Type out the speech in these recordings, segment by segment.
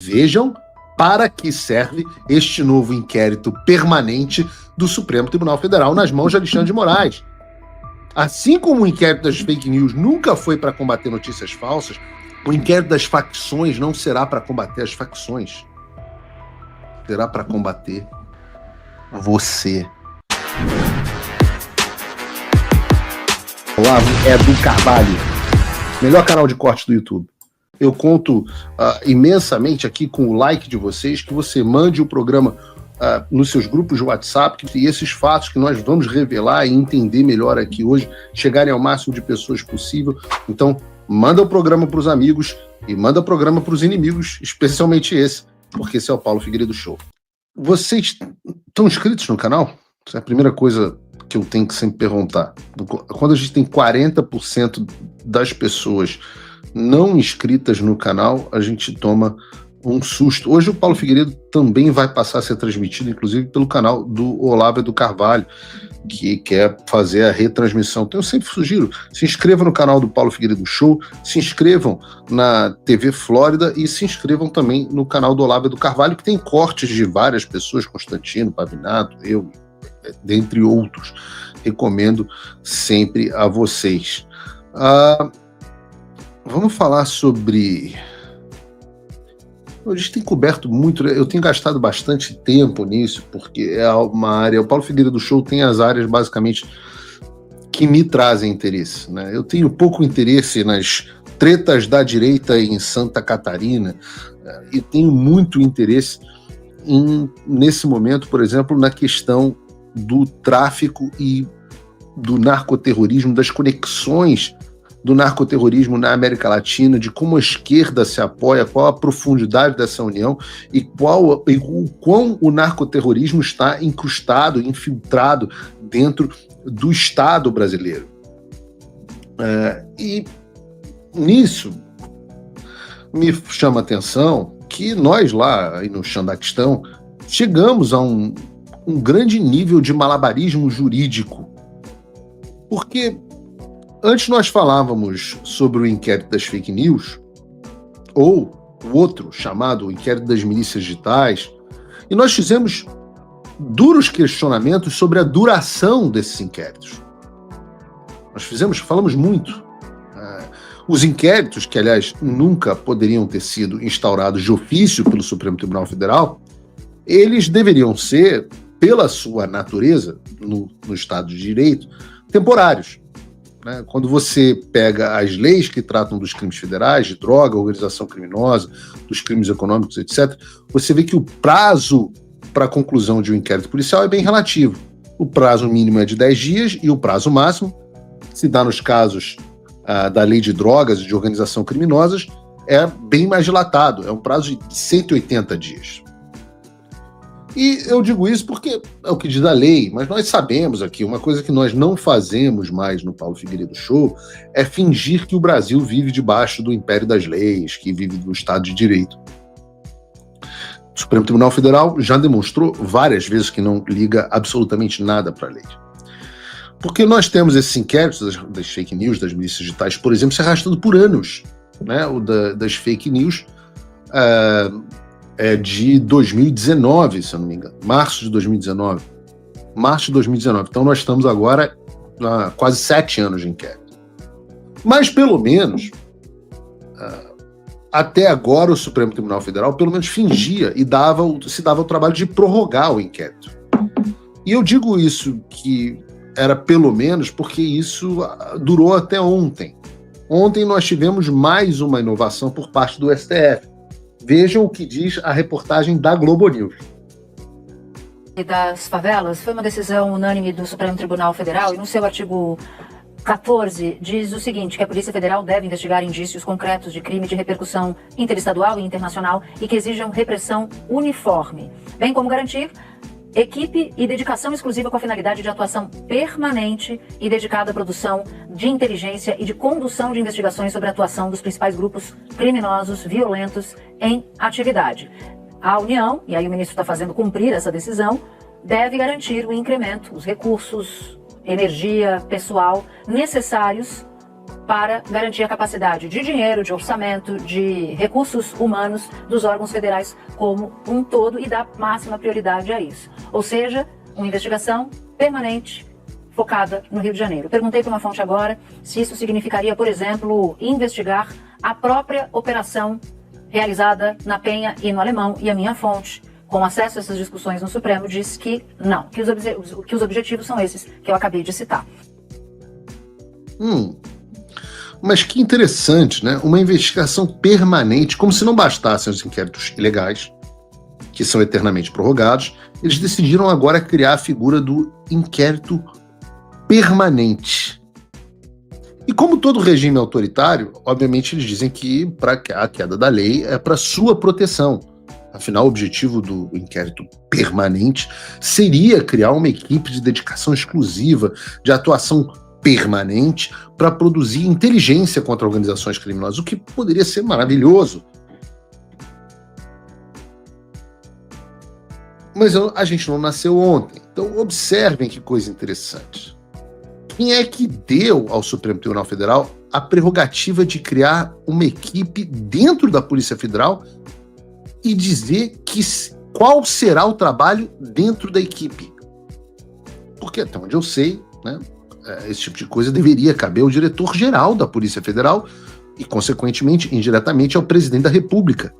Vejam para que serve este novo inquérito permanente do Supremo Tribunal Federal nas mãos de Alexandre de Moraes. Assim como o inquérito das fake news nunca foi para combater notícias falsas, o inquérito das facções não será para combater as facções. Será para combater você. Olavo é do Carvalho, melhor canal de corte do YouTube. Eu conto imensamente aqui com o like de vocês, que você mande o programa nos seus grupos de WhatsApp, e esses fatos que nós vamos revelar e entender melhor aqui hoje, chegarem ao máximo de pessoas possível. Então, manda o programa para os amigos e manda o programa para os inimigos, especialmente esse, porque esse é o Paulo Figueiredo Show. Vocês estão inscritos no canal? Essa é a primeira coisa que eu tenho que sempre perguntar. Quando a gente tem 40% das pessoas não inscritas no canal, a gente toma um susto. Hoje o Paulo Figueiredo também vai passar a ser transmitido, inclusive, pelo canal do Olavo do Carvalho, que quer fazer a retransmissão. Então eu sempre sugiro, se inscrevam no canal do Paulo Figueiredo Show, se inscrevam na TV Flórida e se inscrevam também no canal do Olavo do Carvalho, que tem cortes de várias pessoas, Constantino, Pavinato, eu, dentre outros. Recomendo sempre a vocês. Vamos falar sobre... A gente tem coberto muito, eu tenho gastado bastante tempo nisso, porque é uma área... O Paulo Figueiredo Show tem as áreas, basicamente, que me trazem interesse, né? Eu tenho pouco interesse nas tretas da direita em Santa Catarina, e tenho muito interesse nesse momento, por exemplo, na questão do tráfico e do narcoterrorismo, das conexões do narcoterrorismo na América Latina, de como a esquerda se apoia, qual a profundidade dessa união e o quão o narcoterrorismo está incrustado, infiltrado dentro do Estado brasileiro. E nisso me chama a atenção que nós lá no Xandaquistão chegamos a um grande nível de malabarismo jurídico, porque antes nós falávamos sobre o inquérito das fake news, ou o outro, chamado inquérito das milícias digitais, e nós fizemos duros questionamentos sobre a duração desses inquéritos. Falamos muito. Os inquéritos, que aliás nunca poderiam ter sido instaurados de ofício pelo Supremo Tribunal Federal, eles deveriam ser, pela sua natureza, no Estado de Direito, temporários. Quando você pega as leis que tratam dos crimes federais, de droga, organização criminosa, dos crimes econômicos, etc., você vê que o prazo para a conclusão de um inquérito policial é bem relativo. O prazo mínimo é de 10 dias e o prazo máximo, se dá nos casos da lei de drogas e de organização criminosas, é bem mais dilatado, é um prazo de 180 dias. E eu digo isso porque é o que diz a lei, mas nós sabemos aqui, uma coisa que nós não fazemos mais no Paulo Figueiredo Show é fingir que o Brasil vive debaixo do império das leis, que vive do Estado de Direito. O Supremo Tribunal Federal já demonstrou várias vezes que não liga absolutamente nada para a lei. Porque nós temos esses inquéritos das fake news, das milícias digitais, por exemplo, se arrastando por anos. Né? O das fake news é de 2019, se eu não me engano. Março de 2019. Então nós estamos agora há quase 7 anos de inquérito. Mas pelo menos, até agora o Supremo Tribunal Federal pelo menos fingia e se dava o trabalho de prorrogar o inquérito. E eu digo isso que era pelo menos porque isso durou até ontem. Ontem nós tivemos mais uma inovação por parte do STF. Vejam o que diz a reportagem da Globo News. Das favelas foi uma decisão unânime do Supremo Tribunal Federal e no seu artigo 14 diz o seguinte, que a Polícia Federal deve investigar indícios concretos de crime de repercussão interestadual e internacional e que exijam repressão uniforme, bem como garantir equipe e dedicação exclusiva com a finalidade de atuação permanente e dedicada à produção de inteligência e de condução de investigações sobre a atuação dos principais grupos criminosos violentos em atividade. A União, e aí o ministro está fazendo cumprir essa decisão, deve garantir o incremento, os recursos, energia, pessoal necessários para garantir a capacidade de dinheiro, de orçamento, de recursos humanos dos órgãos federais como um todo e dar máxima prioridade a isso. Ou seja, uma investigação permanente focada no Rio de Janeiro. Perguntei para uma fonte agora se isso significaria, por exemplo, investigar a própria operação realizada na Penha e no Alemão, e a minha fonte, com acesso a essas discussões no Supremo, disse que não, que os objetivos são esses que eu acabei de citar. Mas que interessante, né? Uma investigação permanente, como se não bastassem os inquéritos ilegais, que são eternamente prorrogados, eles decidiram agora criar a figura do inquérito permanente. E como todo regime autoritário, obviamente eles dizem que para a queda da lei é para sua proteção. Afinal, o objetivo do inquérito permanente seria criar uma equipe de dedicação exclusiva, de atuação permanente, para produzir inteligência contra organizações criminosas, o que poderia ser maravilhoso. Mas a gente não nasceu ontem. Então, observem que coisa interessante. Quem é que deu ao Supremo Tribunal Federal a prerrogativa de criar uma equipe dentro da Polícia Federal e dizer qual será o trabalho dentro da equipe? Porque, até onde eu sei, né, esse tipo de coisa deveria caber ao diretor-geral da Polícia Federal e, consequentemente, indiretamente, ao presidente da República.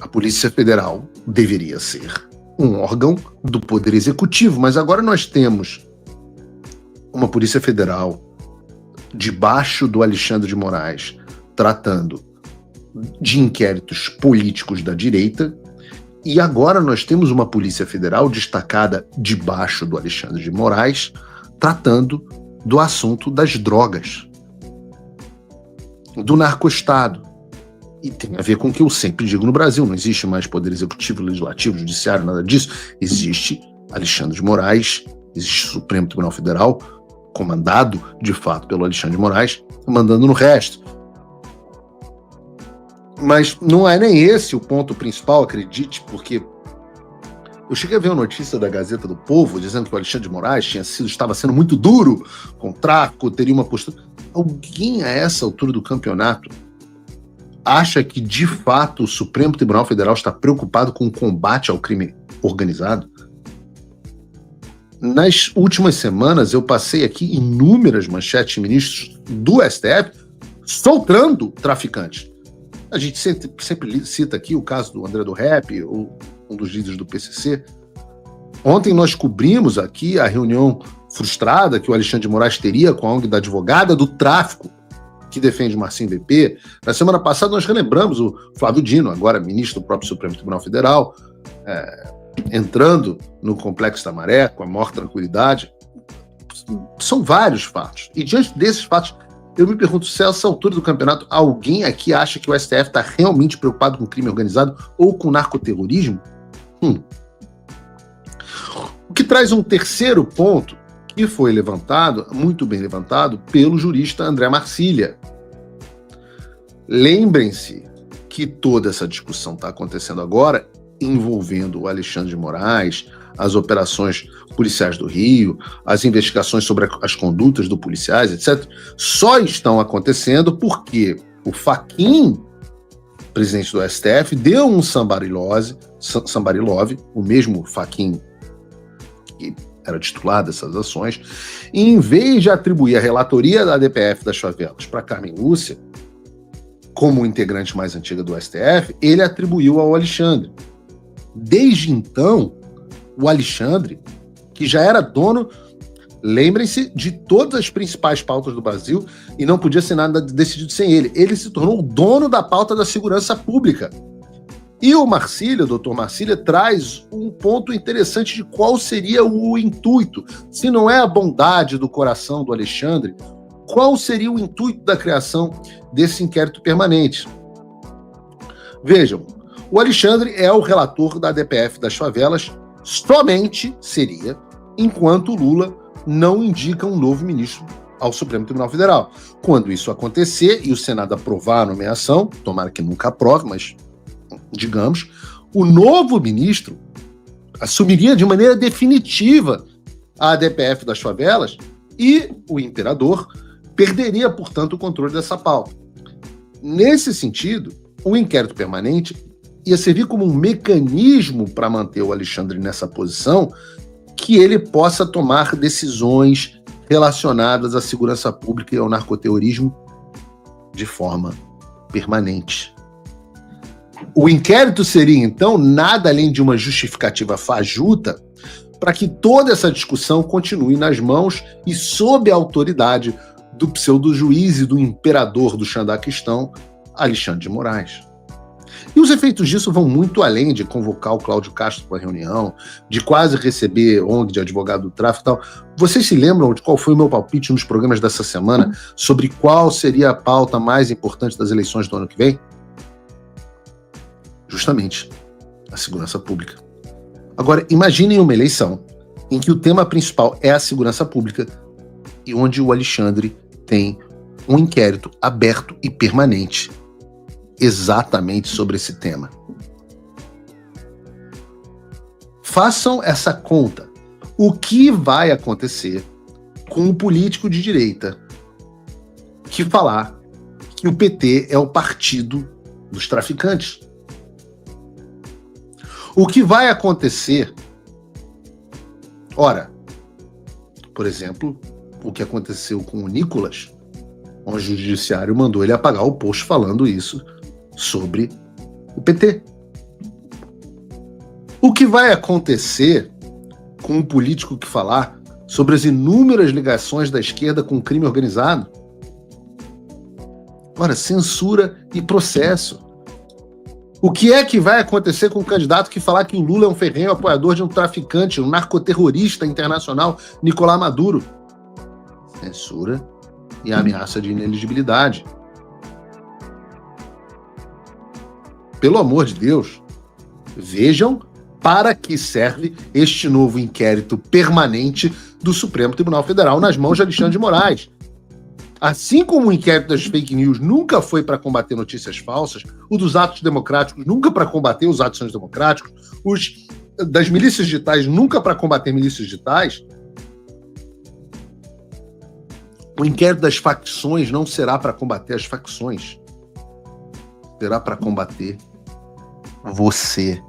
A Polícia Federal deveria ser um órgão do Poder Executivo, mas agora nós temos uma Polícia Federal debaixo do Alexandre de Moraes tratando de inquéritos políticos da direita, e agora nós temos uma Polícia Federal destacada debaixo do Alexandre de Moraes tratando do assunto das drogas, do narcoestado. E tem a ver com o que eu sempre digo no Brasil: não existe mais poder executivo, legislativo, judiciário, nada disso. Existe Alexandre de Moraes, existe o Supremo Tribunal Federal, comandado, de fato, pelo Alexandre de Moraes, mandando no resto. Mas não é nem esse o ponto principal, acredite, porque eu cheguei a ver uma notícia da Gazeta do Povo dizendo que o Alexandre de Moraes estava sendo muito duro com o tráfico, teria uma postura... Alguém a essa altura do campeonato acha que, de fato, o Supremo Tribunal Federal está preocupado com o combate ao crime organizado? Nas últimas semanas, eu passei aqui inúmeras manchetes de ministros do STF soltando traficantes. A gente sempre cita aqui o caso do André do Rep, ou um dos líderes do PCC. Ontem nós cobrimos aqui a reunião frustrada que o Alexandre de Moraes teria com a ONG da advogada do tráfico, que defende o Marcinho BP. Na semana passada nós relembramos o Flávio Dino, agora ministro do próprio Supremo Tribunal Federal, entrando no Complexo da Maré com a maior tranquilidade. São vários fatos. E diante desses fatos, eu me pergunto se a essa altura do campeonato alguém aqui acha que o STF está realmente preocupado com crime organizado ou com narcoterrorismo? O que traz um terceiro ponto que foi levantado, muito bem levantado, pelo jurista André Marcília. Lembrem-se que toda essa discussão está acontecendo agora envolvendo o Alexandre de Moraes, as operações policiais do Rio, as investigações sobre as condutas dos policiais, etc., só estão acontecendo porque o Fachin, presidente do STF, deu um somebody love, o mesmo Fachin que era titular dessas ações, e em vez de atribuir a relatoria da DPF das favelas para Carmen Lúcia, como integrante mais antiga do STF, ele atribuiu ao Alexandre. Desde então, o Alexandre, que já era dono, lembrem-se, de todas as principais pautas do Brasil, e não podia ser nada decidido sem ele. Ele se tornou o dono da pauta da segurança pública. E o Marcília, o doutor Marcília, traz um ponto interessante de qual seria o intuito. Se não é a bondade do coração do Alexandre, qual seria o intuito da criação desse inquérito permanente? Vejam, o Alexandre é o relator da DPF das favelas, somente seria enquanto o Lula não indica um novo ministro ao Supremo Tribunal Federal. Quando isso acontecer e o Senado aprovar a nomeação, tomara que nunca aprove, mas digamos, o novo ministro assumiria de maneira definitiva a DPF das favelas e o imperador perderia, portanto, o controle dessa pauta. Nesse sentido, o inquérito permanente ia servir como um mecanismo para manter o Alexandre nessa posição, que ele possa tomar decisões relacionadas à segurança pública e ao narcoterrorismo de forma permanente. O inquérito seria, então, nada além de uma justificativa fajuta para que toda essa discussão continue nas mãos e sob a autoridade do pseudo-juiz e do imperador do Xandaquistão, Alexandre de Moraes. E os efeitos disso vão muito além de convocar o Cláudio Castro para a reunião, de quase receber ONG de advogado do tráfico e tal. Vocês se lembram de qual foi o meu palpite nos programas dessa semana sobre qual seria a pauta mais importante das eleições do ano que vem? Justamente, a segurança pública. Agora, imaginem uma eleição em que o tema principal é a segurança pública e onde o Alexandre tem um inquérito aberto e permanente exatamente sobre esse tema. Façam essa conta. O que vai acontecer com um político de direita que falar que o PT é o partido dos traficantes? O que vai acontecer? Ora, por exemplo, o que aconteceu com o Nicolas, onde o judiciário mandou ele apagar o post falando isso sobre o PT. O que vai acontecer com um político que falar sobre as inúmeras ligações da esquerda com o crime organizado? Ora, censura e processo. O que é que vai acontecer com um candidato que falar que o Lula é um ferrenho apoiador de um traficante, um narcoterrorista internacional, Nicolás Maduro? Censura e ameaça de ineligibilidade. Pelo amor de Deus, vejam para que serve este novo inquérito permanente do Supremo Tribunal Federal nas mãos de Alexandre de Moraes. Assim como o inquérito das fake news nunca foi para combater notícias falsas, o dos atos democráticos nunca para combater os atos antidemocráticos, os das milícias digitais nunca para combater milícias digitais, o inquérito das facções não será para combater as facções. Será para combater você.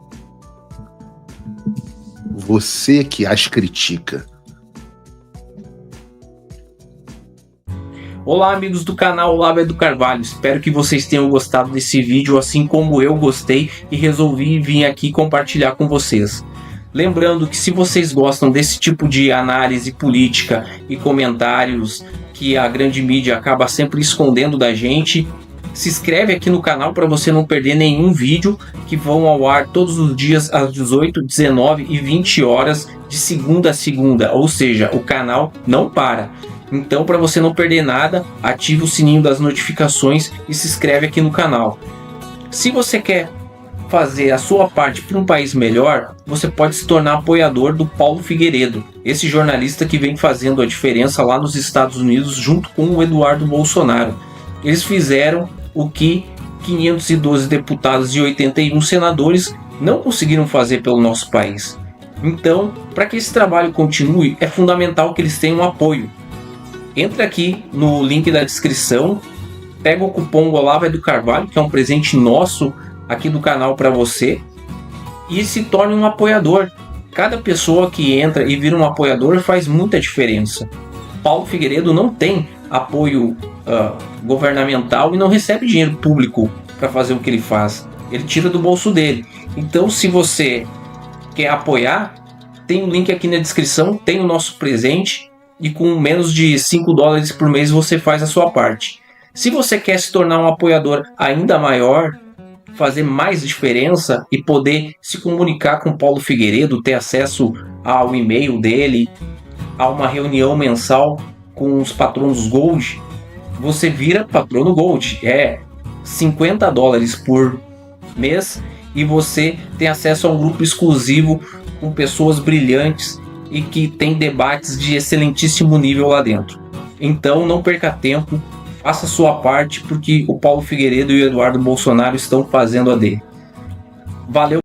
Você que as critica. Olá, amigos do canal Olavo do Carvalho, espero que vocês tenham gostado desse vídeo assim como eu gostei e resolvi vir aqui compartilhar com vocês. Lembrando que se vocês gostam desse tipo de análise política e comentários que a grande mídia acaba sempre escondendo da gente, se inscreve aqui no canal para você não perder nenhum vídeo que vão ao ar todos os dias às 18, 19 e 20 horas de segunda a segunda, ou seja, o canal não para. Então, para você não perder nada, ative o sininho das notificações e se inscreve aqui no canal. Se você quer fazer a sua parte para um país melhor, você pode se tornar apoiador do Paulo Figueiredo, esse jornalista que vem fazendo a diferença lá nos Estados Unidos junto com o Eduardo Bolsonaro. Eles fizeram o que 512 deputados e 81 senadores não conseguiram fazer pelo nosso país. Então, para que esse trabalho continue, é fundamental que eles tenham apoio. Entra aqui no link da descrição, pega o cupom Olavo do Carvalho, que é um presente nosso aqui do canal para você, e se torne um apoiador. Cada pessoa que entra e vira um apoiador faz muita diferença. Paulo Figueiredo não tem apoio governamental e não recebe dinheiro público para fazer o que ele faz. Ele tira do bolso dele. Então, se você quer apoiar, tem um link aqui na descrição, tem o nosso presente. E com menos de $5 por mês você faz a sua parte. Se você quer se tornar um apoiador ainda maior, fazer mais diferença e poder se comunicar com Paulo Figueiredo, ter acesso ao e-mail dele, a uma reunião mensal com os patronos Gold, você vira patrono Gold. É $50 por mês e você tem acesso a um grupo exclusivo com pessoas brilhantes e que tem debates de excelentíssimo nível lá dentro. Então não perca tempo, faça a sua parte, porque o Paulo Figueiredo e o Eduardo Bolsonaro estão fazendo a dele. Valeu!